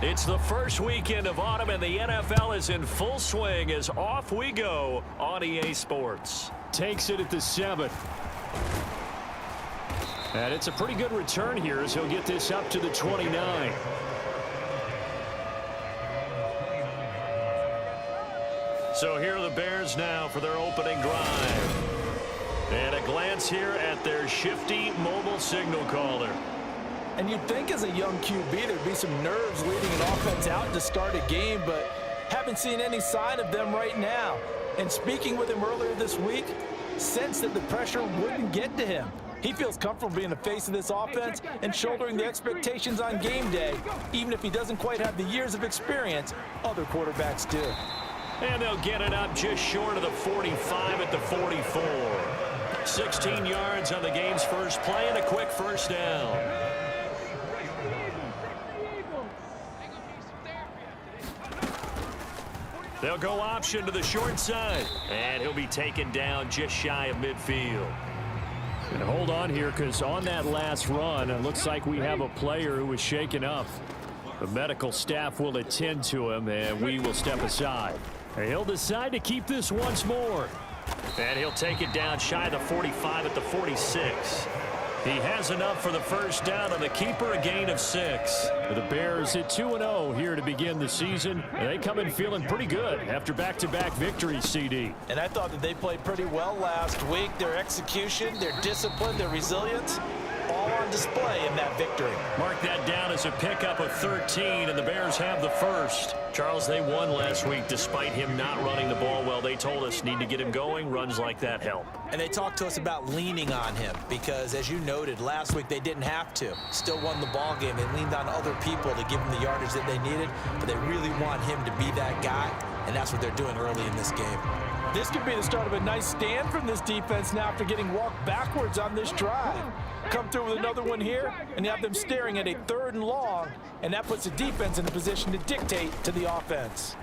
It's the first weekend of autumn, and the NFL is in full swing as off we go on EA Sports. Takes it at the 7. And it's a pretty good return here as he'll get this up to the 29. So here are the Bears now for their opening drive. And a glance here at their shifty mobile signal caller. And you'd think as a young QB there'd be some nerves leading an offense out to start a game, but haven't seen any sign of them right now. And speaking with him earlier this week, sensed that the pressure wouldn't get to him. He feels comfortable being the face of this offense and shouldering the expectations on game day, even if he doesn't quite have the years of experience other quarterbacks do. And they'll get it up just short of the 45 at the 44. 16 yards on the game's first play and a quick first down. They'll go option to the short side, and he'll be taken down just shy of midfield. And hold on here, because on that last run, it looks like we have a player who was shaken up. The medical staff will attend to him, and we will step aside. And he'll decide to keep this once more. And he'll take it down shy of the 45 at the 46. He has enough for the first down on the keeper, a gain of 6. The Bears at 2-0 here to begin the season. And they come in feeling pretty good after back-to-back victories, CD. And I thought that they played pretty well last week. Their execution, their discipline, their resilience, all on display in that victory. Mark that down as a pickup of 13, and the Bears have the first. Charles, they won last week despite him not running the ball well. They told us need to get him going. Runs like that help. And they talked to us about leaning on him because, as you noted, last week they didn't have to. Still won the ball game. They leaned on other people to give them the yardage that they needed, but they really want him to be that guy, and that's what they're doing early in this game. This could be the start of a nice stand from this defense now after getting walked backwards on this drive. Come through with another one here, and you have them staring at a 3rd and long, and that puts the defense in a position to dictate to the offense.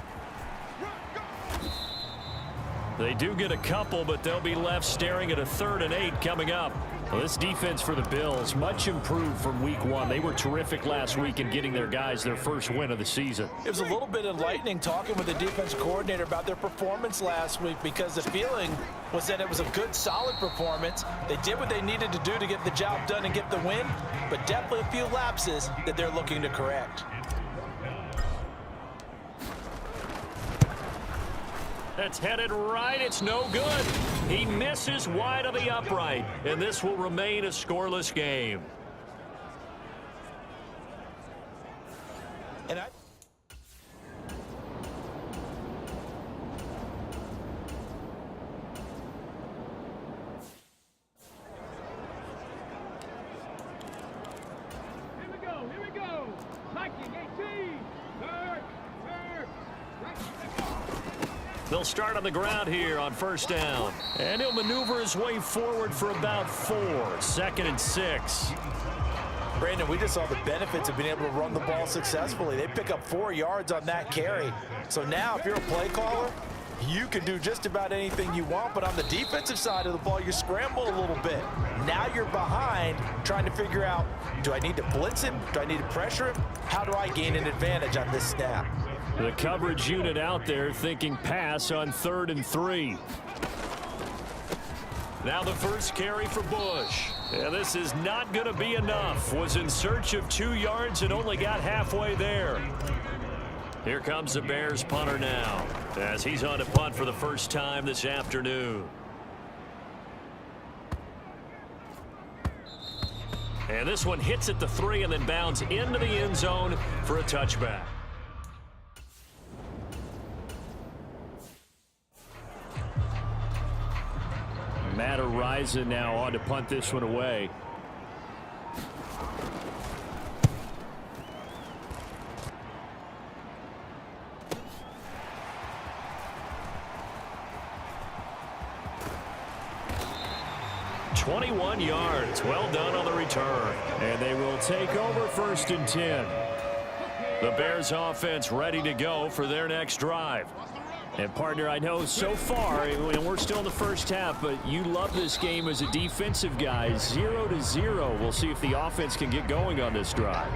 They do get a couple, but they'll be left staring at a 3rd and 8 coming up. Well, this defense for the Bills, much improved from week 1. They were terrific last week in getting their guys their first win of the season. It was a little bit enlightening talking with the defensive coordinator about their performance last week because the feeling was that it was a good, solid performance. They did what they needed to do to get the job done and get the win, but definitely a few lapses that they're looking to correct. That's headed right. It's no good. He misses wide of the upright, and this will remain a scoreless game. And Here we go. Hiking 18. They'll start on the ground here on first down. And he'll maneuver his way forward for about 4. 2nd and 6. Brandon, we just saw the benefits of being able to run the ball successfully. They pick up 4 yards on that carry. So now if you're a play caller, you can do just about anything you want, but on the defensive side of the ball, you scramble a little bit. Now you're behind trying to figure out, do I need to blitz him? Do I need to pressure him? How do I gain an advantage on this snap? The coverage unit out there thinking pass on 3rd and 3. Now the first carry for Bush. Yeah, this is not going to be enough. Was in search of 2 yards and only got halfway there. Here comes the Bears punter now as he's on to punt for the first time this afternoon. And this one hits at the 3 and then bounds into the end zone for a touchback. Matt Ariza now on to punt this one away. "21 yards. Well done on the return." And they will take over 1st and 10. The Bears offense ready to go for their next drive. And, partner, I know so far, and we're still in the first half, but you love this game as a defensive guy. 0-0. We'll see if the offense can get going on this drive.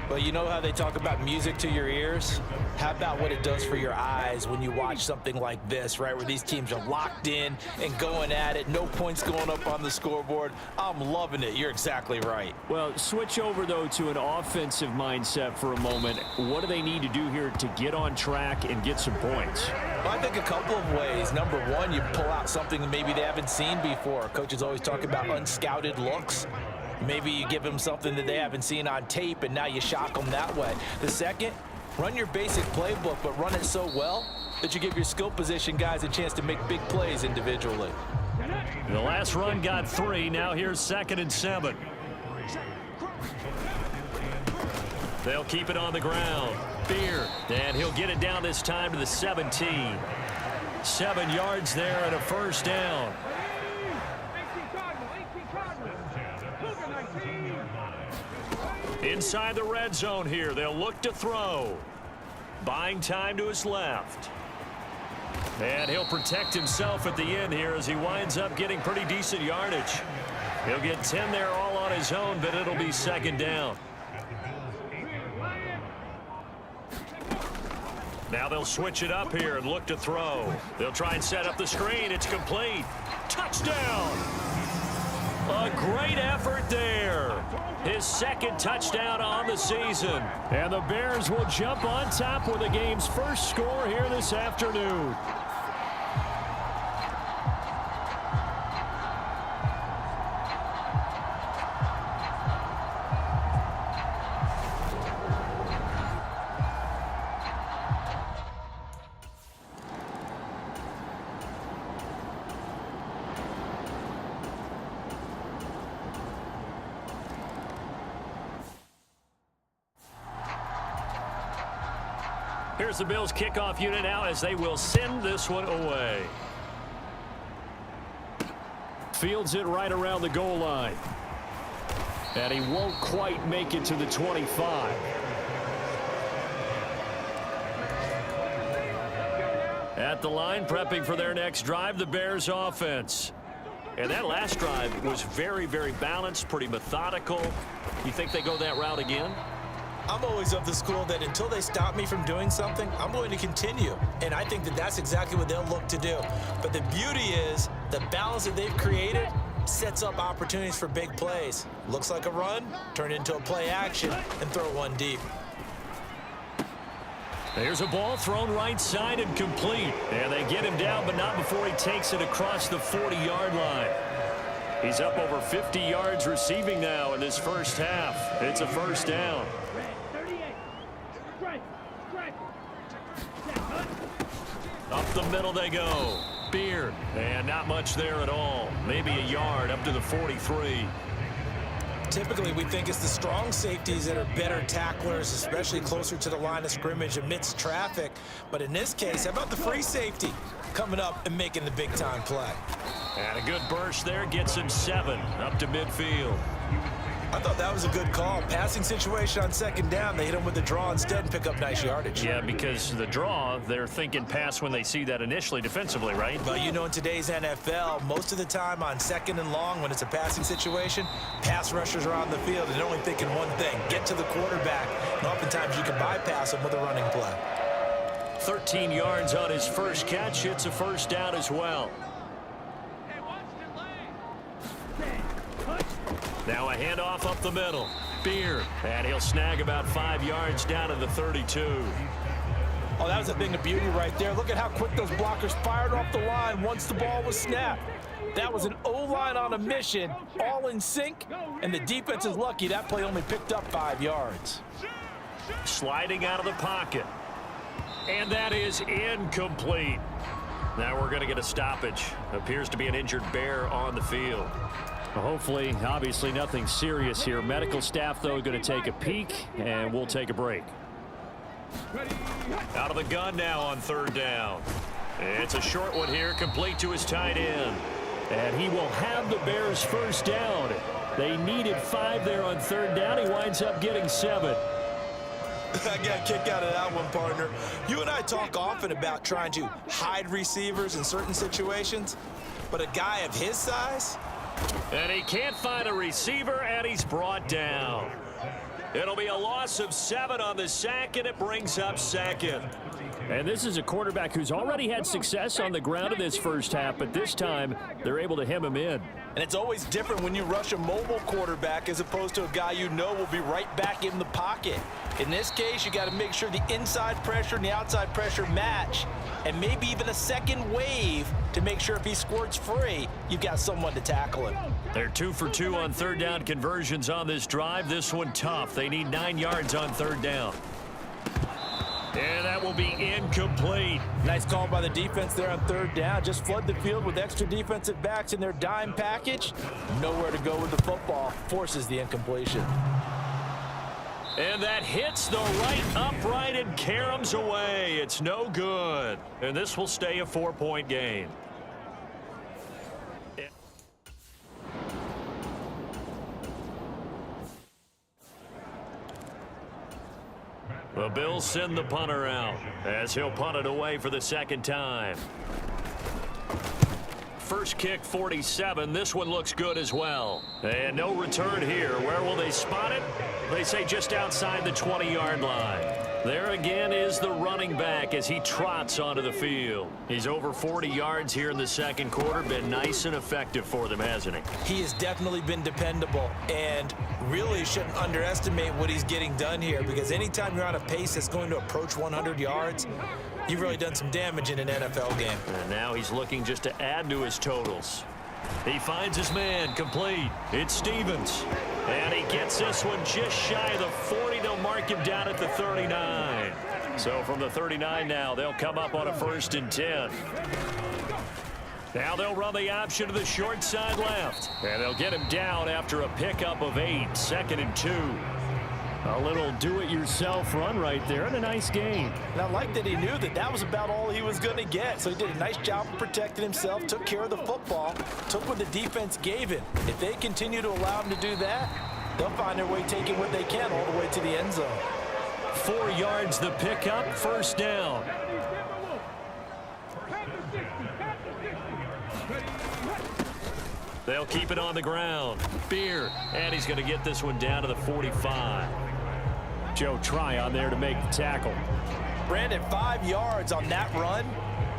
Well, you know how they talk about music to your ears? How about what it does for your eyes when you watch something like this, right, where these teams are locked in and going at it, no points going up on the scoreboard? I'm loving it. You're exactly right. Well, switch over, though, to an offensive mindset for a moment. What do they need to do here to get on track and get some points? Well, I think a couple of ways. Number one, you pull out something that maybe they haven't seen before. Coaches always talk about unscouted looks. Maybe you give them something that they haven't seen on tape, and now you shock them that way. The second, run your basic playbook, but run it so well that you give your skill position guys a chance to make big plays individually. The last run got 3. Now here's 2nd and 7. They'll keep it on the ground. Beard, and he'll get it down this time to the 17. 7 yards there and a first down. Inside the red zone here, they'll look to throw. Buying time to his left. And he'll protect himself at the end here as he winds up getting pretty decent yardage. He'll get 10 there all on his own, but it'll be 2nd down. Now they'll switch it up here and look to throw. They'll try and set up the screen. It's complete. Touchdown! A great effort there. His 2nd touchdown on the season. And the Bears will jump on top with the game's first score here this afternoon. Here's the Bills kickoff unit now as they will send this one away. Fields it right around the goal line. And he won't quite make it to the 25. At the line, prepping for their next drive, the Bears offense. And that last drive was very, very balanced, pretty methodical. You think they go that route again? I'm always of the school that until they stop me from doing something, I'm going to continue. And I think that that's exactly what they'll look to do. But the beauty is the balance that they've created sets up opportunities for big plays. Looks like a run, turn into a play action, and throw one deep. There's a ball thrown right side and complete. And they get him down, but not before he takes it across the 40-yard line. He's up over 50 yards receiving now in this first half. It's a first down. Up the middle they go. Beard. And not much there at all. Maybe a yard up to the 43. Typically, we think it's the strong safeties that are better tacklers, especially closer to the line of scrimmage amidst traffic. But in this case, how about the free safety coming up and making the big-time play? And a good burst there gets him 7 up to midfield. I thought that was a good call. Passing situation on 2nd down. They hit him with the draw instead and pick up nice yardage. Yeah, because the draw, they're thinking pass when they see that initially defensively, right? But you know, in today's NFL, most of the time on 2nd and long, when it's a passing situation, pass rushers are on the field and they're only thinking one thing, get to the quarterback. And oftentimes you can bypass them with a running play. 13 yards on his first catch. It's a first down as well. Now a handoff up the middle. Beard. And he'll snag about 5 yards down to the 32. Oh, that was a thing of beauty right there. Look at how quick those blockers fired off the line once the ball was snapped. That was an O-line on a mission, all in sync, and the defense is lucky that play only picked up 5 yards. Sliding out of the pocket. And that is incomplete. Now we're going to get a stoppage. Appears to be an injured Bear on the field. Well, hopefully, obviously nothing serious here. Medical staff, though, going to take a peek, and we'll take a break. Out of the gun now on 3rd down. It's a short one here, complete to his tight end. And he will have the Bears first down. They needed 5 there on 3rd down. He winds up getting 7. I got a kick out of that one, partner. You and I talk often about trying to hide receivers in certain situations, but a guy of his size? And he can't find a receiver, and he's brought down. It'll be a loss of 7 on the sack, and it brings up second. And this is a quarterback who's already had success on the ground in this first half, but this time they're able to hem him in. And it's always different when you rush a mobile quarterback as opposed to a guy you know will be right back in the pocket. In this case, you got to make sure the inside pressure and the outside pressure match, and maybe even a second wave to make sure if he squirts free, you've got someone to tackle him. They're 2 for 2 on third down conversions on this drive. This one tough. They need 9 yards on third down. And that will be incomplete. Nice call by the defense there on third down. Just flood the field with extra defensive backs in their dime package. Nowhere to go with the football. Forces the incompletion. And that hits the right upright and caroms away. It's no good. And this will stay a 4-point game. The Bills send the punter out as he'll punt it away for the second time. First kick 47. This one looks good as well. And no return here. Where will they spot it? They say just outside the 20-yard line. There again is the running back as he trots onto the field. He's over 40 yards here in the second quarter. Been nice and effective for them, hasn't he? He has definitely been dependable, and really shouldn't underestimate what he's getting done here, because anytime you're on a pace that's going to approach 100 yards, you've really done some damage in an NFL game. And now he's looking just to add to his totals. He finds his man, complete. It's Stevens. And he gets this one just shy of the 40. They'll mark him down at the 39. So from the 39 now, they'll come up on a 1st and 10. Now they'll run the option to the short side left. And they'll get him down after a pickup of 8. 2nd and 2. A little do-it-yourself run right there, and a nice gain. And I like that he knew that that was about all he was going to get. So he did a nice job of protecting himself, took care of the football, took what the defense gave him. If they continue to allow him to do that, they'll find their way taking what they can all the way to the end zone. 4 yards the pickup, 1st down. They'll keep it on the ground. Beard, and he's going to get this one down to the 45. Joe Tryon there to make the tackle. Brandon, 5 yards on that run.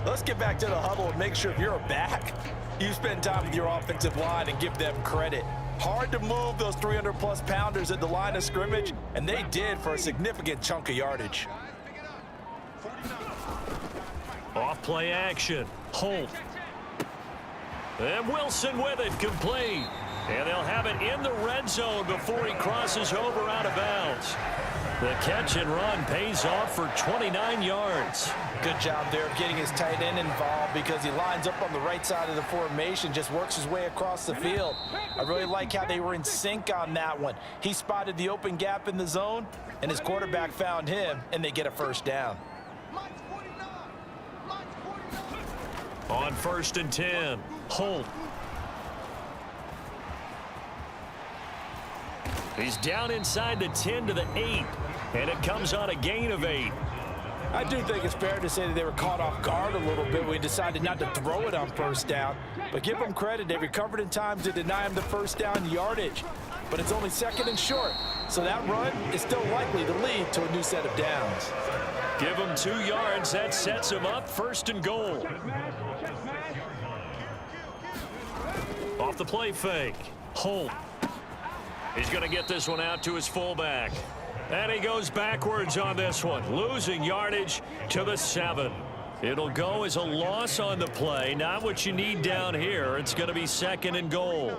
Let's get back to the huddle and make sure if you're a back, you spend time with your offensive line and give them credit. Hard to move those 300-plus pounders at the line of scrimmage, and they did for a significant chunk of yardage. Off play action. Holt. And Wilson with it, complete. And they'll have it in the red zone before he crosses over out of bounds. The catch and run pays off for 29 yards. Good job there of getting his tight end involved, because he lines up on the right side of the formation, just works his way across the field. I really like how they were in sync on that one. He spotted the open gap in the zone, and his quarterback found him, and they get a 1st down. On 1st and 10, Holt. He's down inside the 10 to the 8, and it comes on a gain of 8. I do think it's fair to say that they were caught off guard a little bit when we decided not to throw it on 1st down. But give them credit, they recovered in time to deny him the 1st down yardage. But it's only 2nd and short, so that run is still likely to lead to a new set of downs. Give him 2 yards, that sets him up 1st and goal. Off the play fake, Holt. He's going to get this one out to his fullback. And he goes backwards on this one, losing yardage to the 7. It'll go as a loss on the play, not what you need down here. It's going to be 2nd and goal.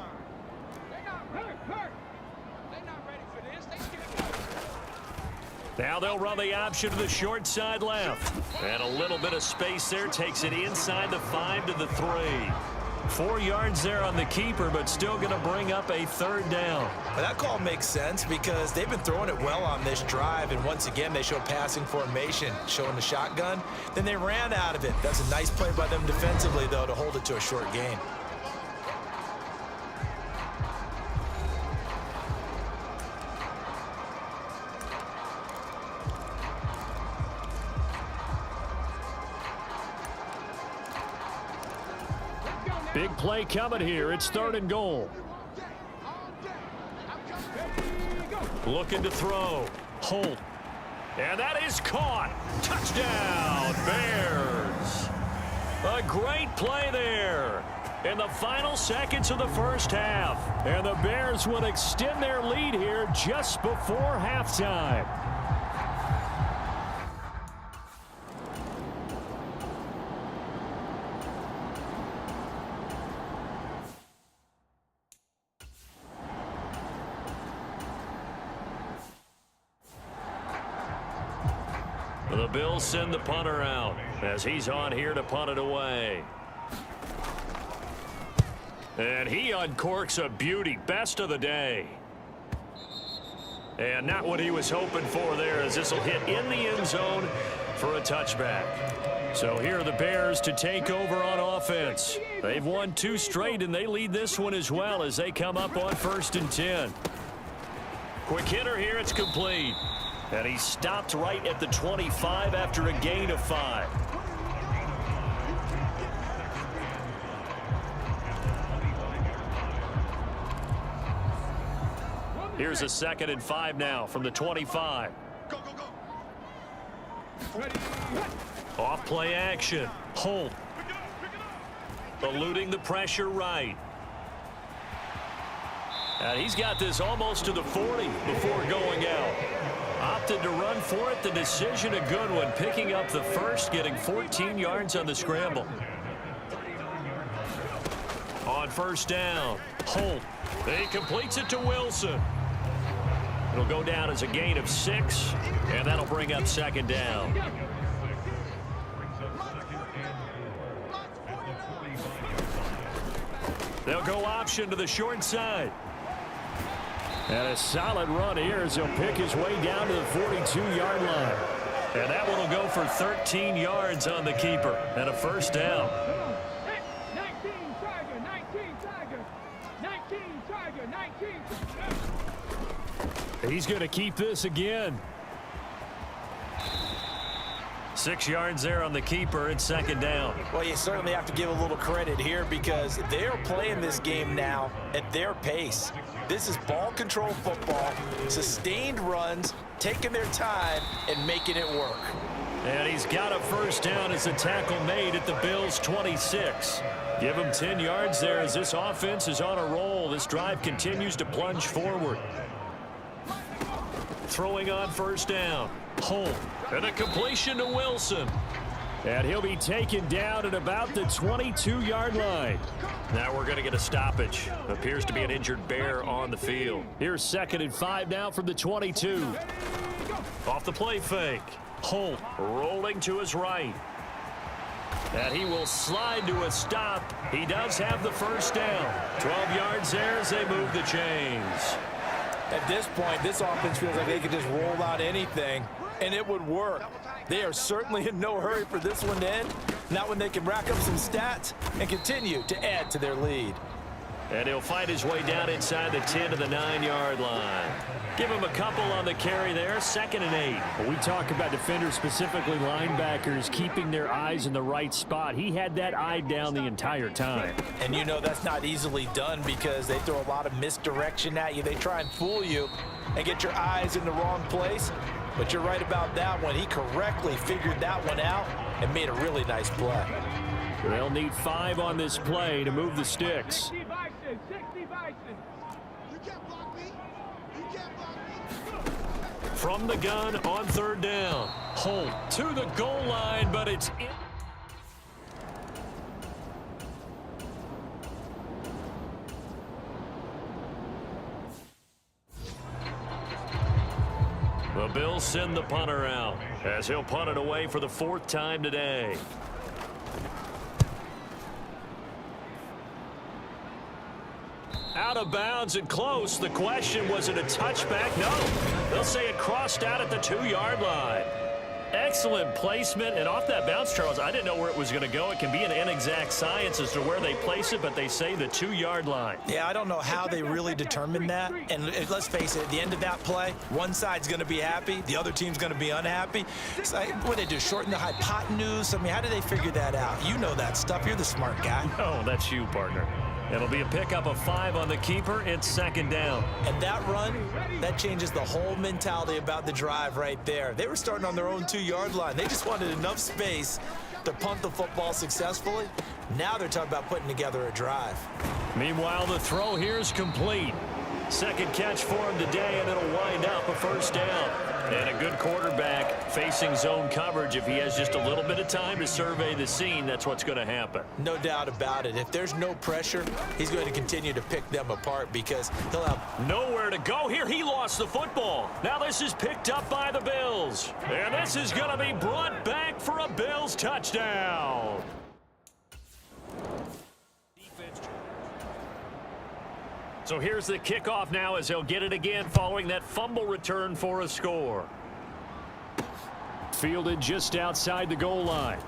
Now they'll run the option to the short side left. And a little bit of space there takes it inside the 5 to the 3. 4 yards there on the keeper, but still going to bring up a 3rd down. Well, that call makes sense because they've been throwing it well on this drive, and once again they show passing formation, showing the shotgun. Then they ran out of it. That's a nice play by them defensively, though, to hold it to a short gain. Big play coming here. It's 3rd and goal. Looking to throw. Holt. And that is caught. Touchdown, Bears. A great play there in the final seconds of the first half. And the Bears would extend their lead here just before halftime. The Bills send the punter out as he's on here to punt it away. And he uncorks a beauty. Best of the day. And not what he was hoping for there, as this will hit in the end zone for a touchback. So here are the Bears to take over on offense. They've won 2 straight, and they lead this one as well as they come up on 1st and 10. Quick hitter here. It's complete. And he stopped right at the 25 after a gain of 5. Here's a 2nd and 5 now from the 25. Off play action. Holt. Eluding the pressure right. And he's got this almost to the 40 before going out. Opted to run for it. The decision a good one. Picking up the first, getting 14 yards on the scramble. On 1st down, Holt. He completes it to Wilson. It'll go down as a gain of 6, and that'll bring up 2nd down. They'll go option to the short side. And a solid run here as he'll pick his way down to the 42-yard line. And that one will go for 13 yards on the keeper and a 1st down. 19 Tiger, 19 Tiger, 19 Tiger, 19. He's going to keep this again. 6 yards there on the keeper and 2nd down. Well, you certainly have to give a little credit here because they're playing this game now at their pace. This is ball control football, sustained runs, taking their time and making it work. And he's got a 1st down as a tackle made at the Bills' 26. Give him 10 yards there as this offense is on a roll. This drive continues to plunge forward. Throwing on 1st down. Holt. And a completion to Wilson. And he'll be taken down at about the 22-yard line. Now we're going to get a stoppage. Appears to be an injured Bear on the field. Here's 2nd and 5 now from the 22. Off the play fake. Holt rolling to his right. And he will slide to a stop. He does have the 1st down. 12 yards there as they move the chains. At this point, this offense feels like they could just roll out anything, and it would work. They are certainly in no hurry for this one to end, not when they can rack up some stats and continue to add to their lead. And he'll fight his way down inside the 10 to the 9-yard line. Give him a couple on the carry there, 2nd and 8. When we talk about defenders, specifically linebackers, keeping their eyes in the right spot. He had that eye down the entire time. And you know that's not easily done because they throw a lot of misdirection at you. They try and fool you and get your eyes in the wrong place. But you're right about that one. He correctly figured that one out and made a really nice play. They'll need 5 on this play to move the sticks. 60 Bison. From the gun on 3rd down. Holt to the goal line, but it's in. The Bills send the punter out as he'll punt it away for the 4th time today. Out of bounds and close. The question, was it a touchback? No. They'll say it crossed out at the 2-yard line. Excellent placement, and off that bounce, Charles, I didn't know where it was going to go. It can be an inexact science as to where they place it, but they say the 2-yard line. Yeah, I don't know how they really determined that. And let's face it, at the end of that play, one side's going to be happy, the other team's going to be unhappy. It's like, what do they do, shorten the hypotenuse? I mean, how do they figure that out? You know that stuff. You're the smart guy. Oh, that's you, partner. It'll be a pickup of 5 on the keeper. It's second down. And that run, that changes the whole mentality about the drive right there. They were starting on their own 2-yard line. They just wanted enough space to punt the football successfully. Now they're talking about putting together a drive. Meanwhile, the throw here is complete. Second catch for him today, and it'll wind up a first down. And a good quarterback facing zone coverage. If he has just a little bit of time to survey the scene, that's what's going to happen. No doubt about it. If there's no pressure, he's going to continue to pick them apart because he'll have nowhere to go here. He lost the football. Now this is picked up by the Bills. And this is going to be brought back for a Bills touchdown. So here's the kickoff now as he'll get it again following that fumble return for a score. Fielded just outside the goal line.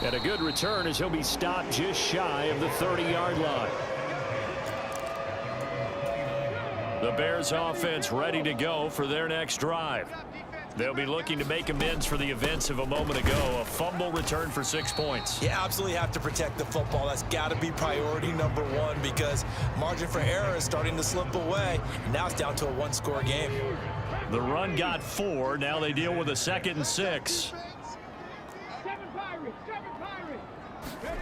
And a good return as he'll be stopped just shy of the 30-yard line. The Bears offense ready to go for their next drive. They'll be looking to make amends for the events of a moment ago. A fumble return for 6 points. You absolutely have to protect the football. That's got to be priority number one because margin for error is starting to slip away. And now it's down to a 1-score game. The run got 4. Now they deal with a 2nd and 6. 7 Pirates, 7 Pirates. Ready,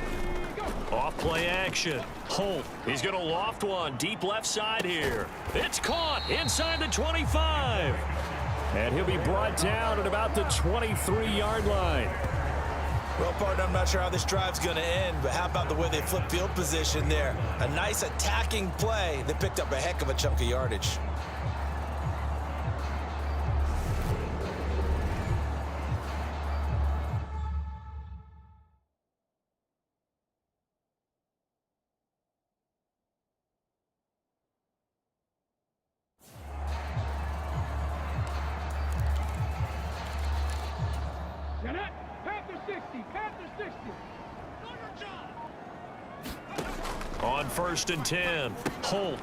go. Off play action. Holt. He's going to loft one deep left side here. It's caught inside the 25. And he'll be brought down at about the 23-yard line. Well, partner, I'm not sure how this drive's going to end, but how about the way they flip field position there? A nice attacking play that picked up a heck of a chunk of yardage. Panther 60, Panther 60. On 1st and 10, Holt.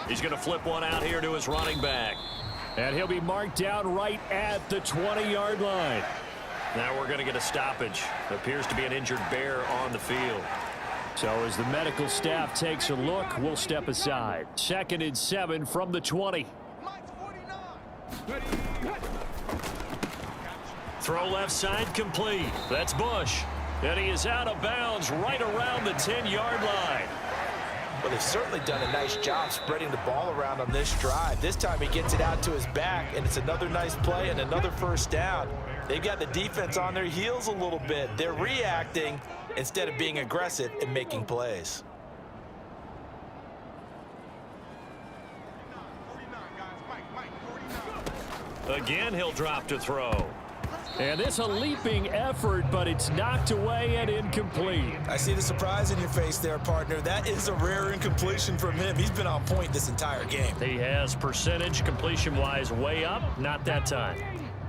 He's going to flip one out here to his running back. And he'll be marked down right at the 20-yard line. Now we're going to get a stoppage. Appears to be an injured Bear on the field. So as the medical staff takes a look, we'll step aside. 2nd and 7 from the 20. Ready, hit. Throw left side complete. That's Bush. And he is out of bounds right around the 10-yard line. Well, they've certainly done a nice job spreading the ball around on this drive. This time he gets it out to his back, and it's another nice play and another first down. They've got the defense on their heels a little bit. They're reacting instead of being aggressive and making plays. Again, he'll drop to throw. And it's a leaping effort, but it's knocked away and incomplete. I see the surprise in your face there, partner. That is a rare incompletion from him. He's been on point this entire game. He has percentage completion-wise way up. Not that time.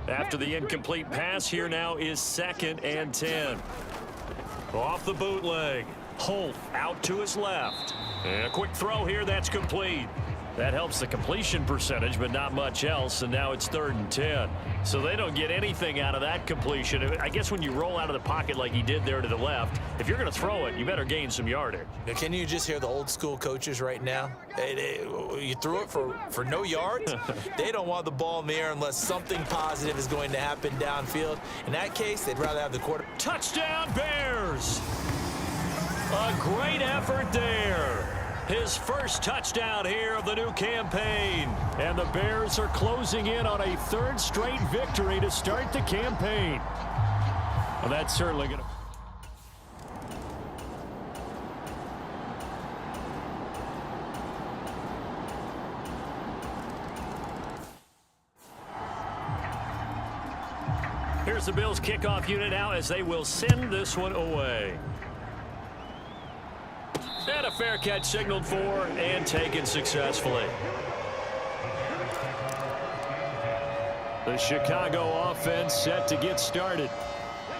After the incomplete pass, here now is 2nd and 10. Off the bootleg. Holt out to his left. And a quick throw here, that's complete. That helps the completion percentage, but not much else, and now it's 3rd and 10. So they don't get anything out of that completion. I guess when you roll out of the pocket like he did there to the left, if you're going to throw it, you better gain some yardage. Now, can you just hear the old school coaches right now? You threw it for no yards? They don't want the ball in the air unless something positive is going to happen downfield. In that case, they'd rather have the quarter. Touchdown, Bears! A great effort there. His first touchdown here of the new campaign. And the Bears are closing in on a 3rd straight victory to start the campaign. Well, that's certainly going to... Here's the Bills kickoff unit now as they will send this one away. And a fair catch signaled for and taken successfully. The Chicago offense set to get started.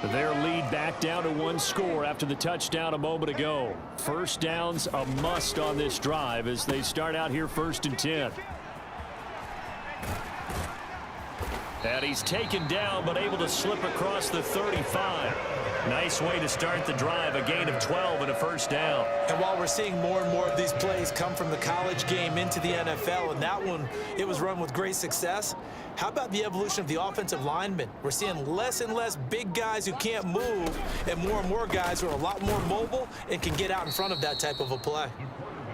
Their lead back down to 1 score after the touchdown a moment ago. First downs a must on this drive as they start out here 1st and 10. And he's taken down, but able to slip across the 35. Nice way to start the drive, a gain of 12 and a first down. And while we're seeing more and more of these plays come from the college game into the NFL, and that one, it was run with great success, how about the evolution of the offensive linemen? We're seeing less and less big guys who can't move and more guys who are a lot more mobile and can get out in front of that type of a play.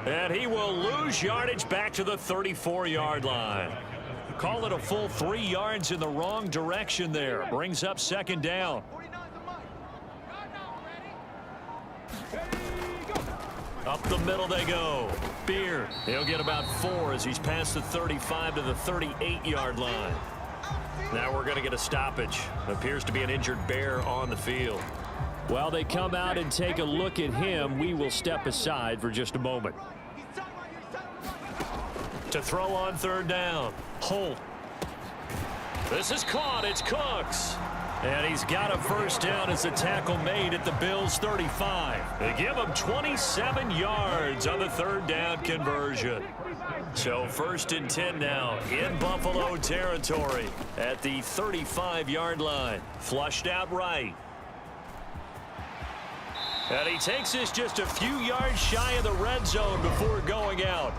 And he will lose yardage back to the 34-yard line. Call it a full 3 yards in the wrong direction there. Brings up second down. Up the middle they go. Beard, he'll get about 4 as he's past the 35 to the 38-yard line. Now we're going to get a stoppage. Appears to be an injured Bear on the field. While they come out and take a look at him, we will step aside for just a moment. To throw on third down. Holt. This is caught. It's Cooks. And he's got a first down as the tackle made at the Bills' 35. They give him 27 yards on the third down conversion. So 1st and 10 now in Buffalo territory at the 35-yard line. Flushed out right. And he takes this just a few yards shy of the red zone before going out.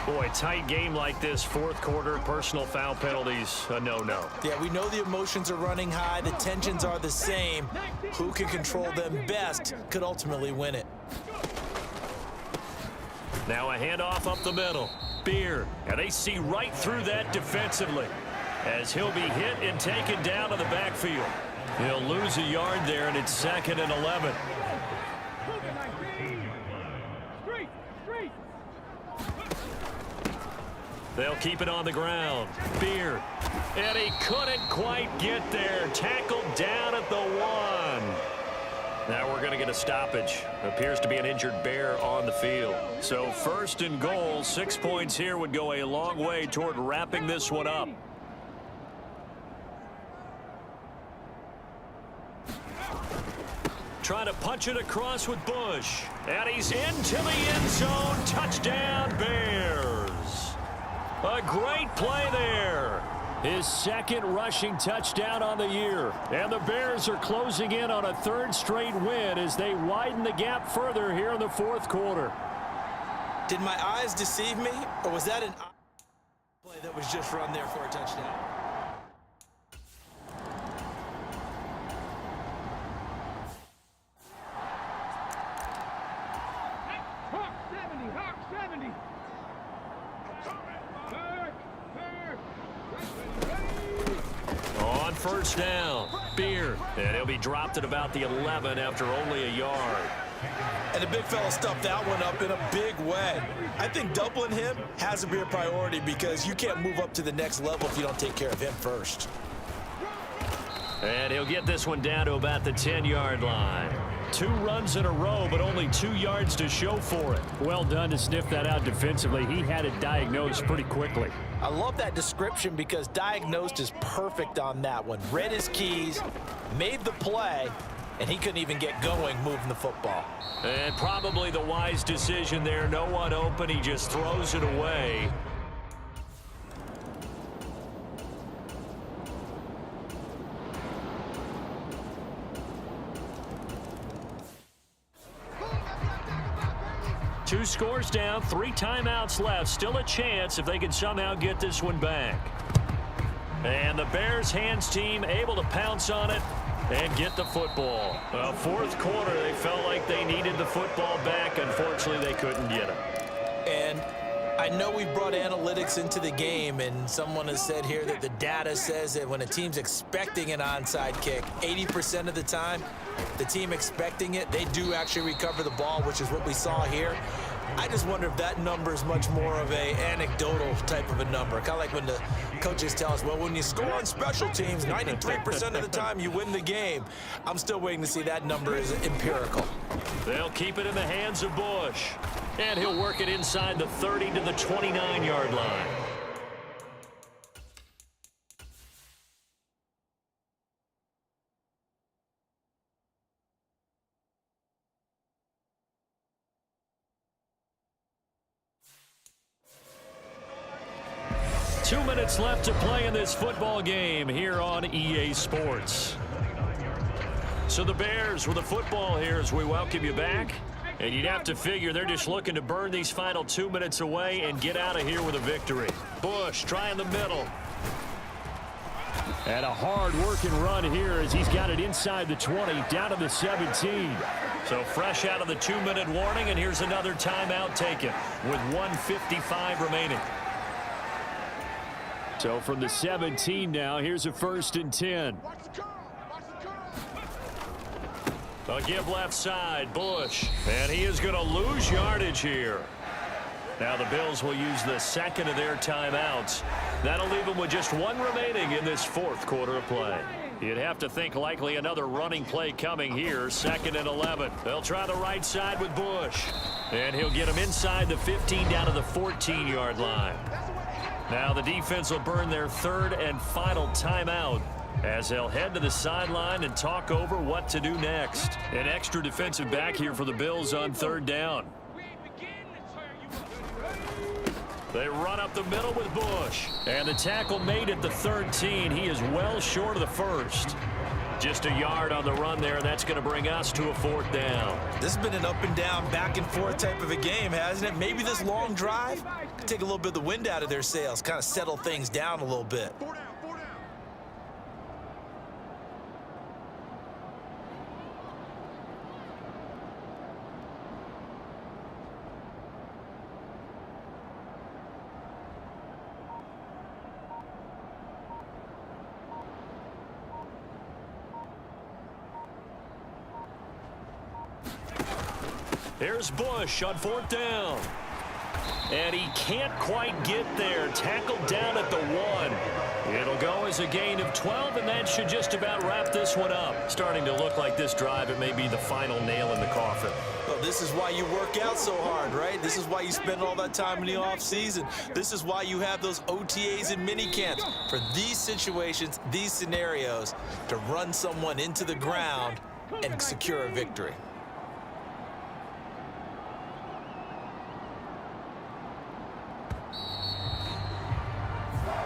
Boy, tight game like this, fourth quarter, personal foul penalties, a no-no. Yeah, we know the emotions are running high. The tensions are the same. Who can control them best could ultimately win it. Now a handoff up the middle. Beard, and they see right through that defensively as he'll be hit and taken down to the backfield. He'll lose a yard there, and it's 2nd and 11. They'll keep it on the ground. Beard. And he couldn't quite get there. Tackled down at the 1. Now we're going to get a stoppage. Appears to be an injured Bear on the field. So 1st and goal, 6 points here would go a long way toward wrapping this one up. Trying to punch it across with Bush. And he's into the end zone. Touchdown, Bears. A great play there. His 2nd rushing touchdown on the year. And the Bears are closing in on a 3rd straight win as they widen the gap further here in the 4th quarter. Did my eyes deceive me, or was that an play that was just run there for a touchdown? Hawk 70, Hawk 70. On first down, Beard. And he'll be dropped at about the 11 after only a yard. And the big fella stuffed that one up in a big way. I think doubling him has to be a priority because you can't move up to the next level if you don't take care of him first. And he'll get this one down to about the 10-yard line. 2 runs in a row, but only 2 yards to show for it. Well done to sniff that out defensively. He had it diagnosed pretty quickly. I love that description because diagnosed is perfect on that one. Read his keys, made the play, and he couldn't even get going moving the football. And probably the wise decision there. No one open. He just throws it away. Two scores down, 3 timeouts left. Still a chance if they can somehow get this one back. And the Bears hands team able to pounce on it and get the football. Well, 4th quarter, they felt like they needed the football back. Unfortunately, they couldn't get it. And I know we brought analytics into the game, and someone has said here that the data says that when a team's expecting an onside kick, 80% of the time, the team expecting it, they do actually recover the ball, which is what we saw here. I just wonder if that number is much more of a anecdotal type of a number. Kind of like when the coaches tell us, well, when you score on special teams, 93% of the time you win the game. I'm still waiting to see that number is empirical. They'll keep it in the hands of Bush. And he'll work it inside the 30 to the 29-yard line. 2 minutes left to play in this football game here on EA Sports. So the Bears with the football here as we welcome you back. And you'd have to figure they're just looking to burn these final 2 minutes away and get out of here with a victory. Bush trying the middle. And a hard-working run here as he's got it inside the 20, down to the 17. So fresh out of the 2-minute warning, and here's another timeout taken with 1:55 remaining. So from the 17 now, here's a 1st and 10. A give left side, Bush. And he is going to lose yardage here. Now the Bills will use the second of their timeouts. That'll leave them with just 1 remaining in this 4th quarter of play. You'd have to think likely another running play coming here. 2nd and 11. They'll try the right side with Bush. And he'll get him inside the 15 down to the 14-yard line. Now the defense will burn their 3rd and final timeout as they'll head to the sideline and talk over what to do next. An extra defensive back here for the Bills on 3rd down. They run up the middle with Bush. And the tackle made at the 13. He is well short of the 1st. Just a yard on the run there. That's going to bring us to a 4th down. This has been an up and down, back and forth type of a game, hasn't it? Maybe this long drive could take a little bit of the wind out of their sails, kind of settle things down a little bit. Here's Bush on 4th down. And he can't quite get there. Tackled down at the 1. It'll go as a gain of 12, and that should just about wrap this one up. Starting to look like this drive, it may be the final nail in the coffin. Well, this is why you work out so hard, right? This is why you spend all that time in the offseason. This is why you have those OTAs and mini camps. For these situations, these scenarios, to run someone into the ground and secure a victory.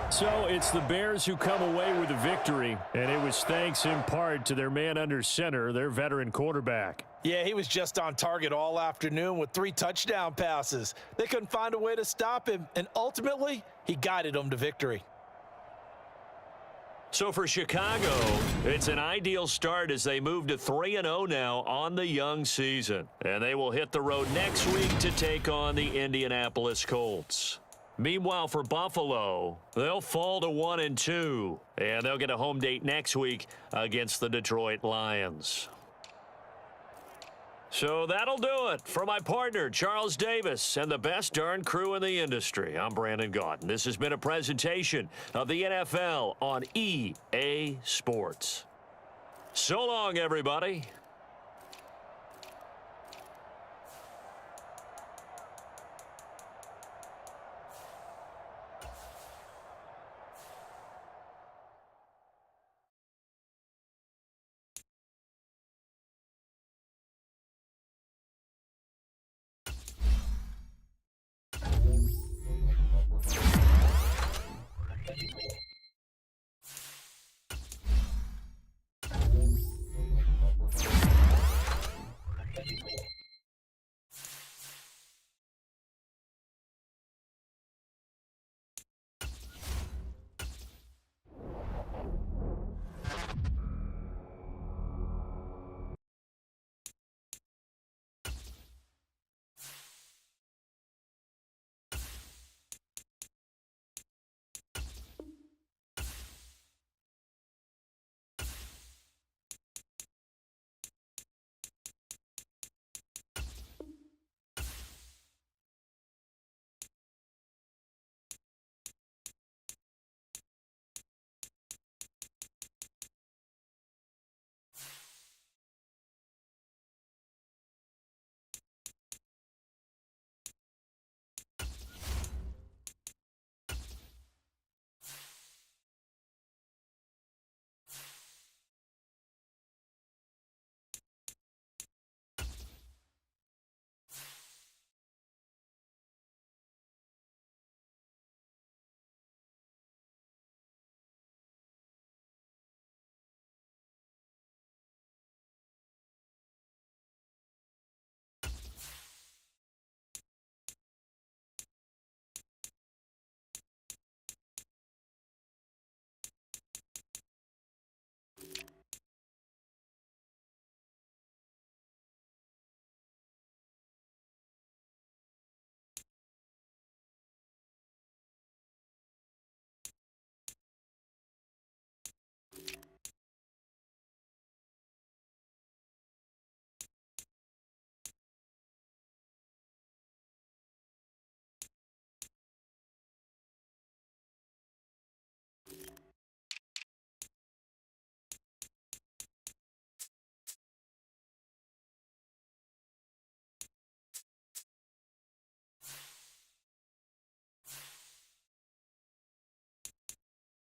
So it's the Bears who come away with a victory, and it was thanks in part to their man under center, their veteran quarterback. Yeah, he was just on target all afternoon with 3 touchdown passes. They couldn't find a way to stop him, and ultimately, he guided them to victory. So for Chicago, it's an ideal start as they move to 3-0 now on the young season. And they will hit the road next week to take on the Indianapolis Colts. Meanwhile, for Buffalo, they'll fall to 1-2, and they'll get a home date next week against the Detroit Lions. So that'll do it for my partner, Charles Davis, and the best darn crew in the industry. I'm Brandon Gaudin. This has been a presentation of the NFL on EA Sports. So long, everybody.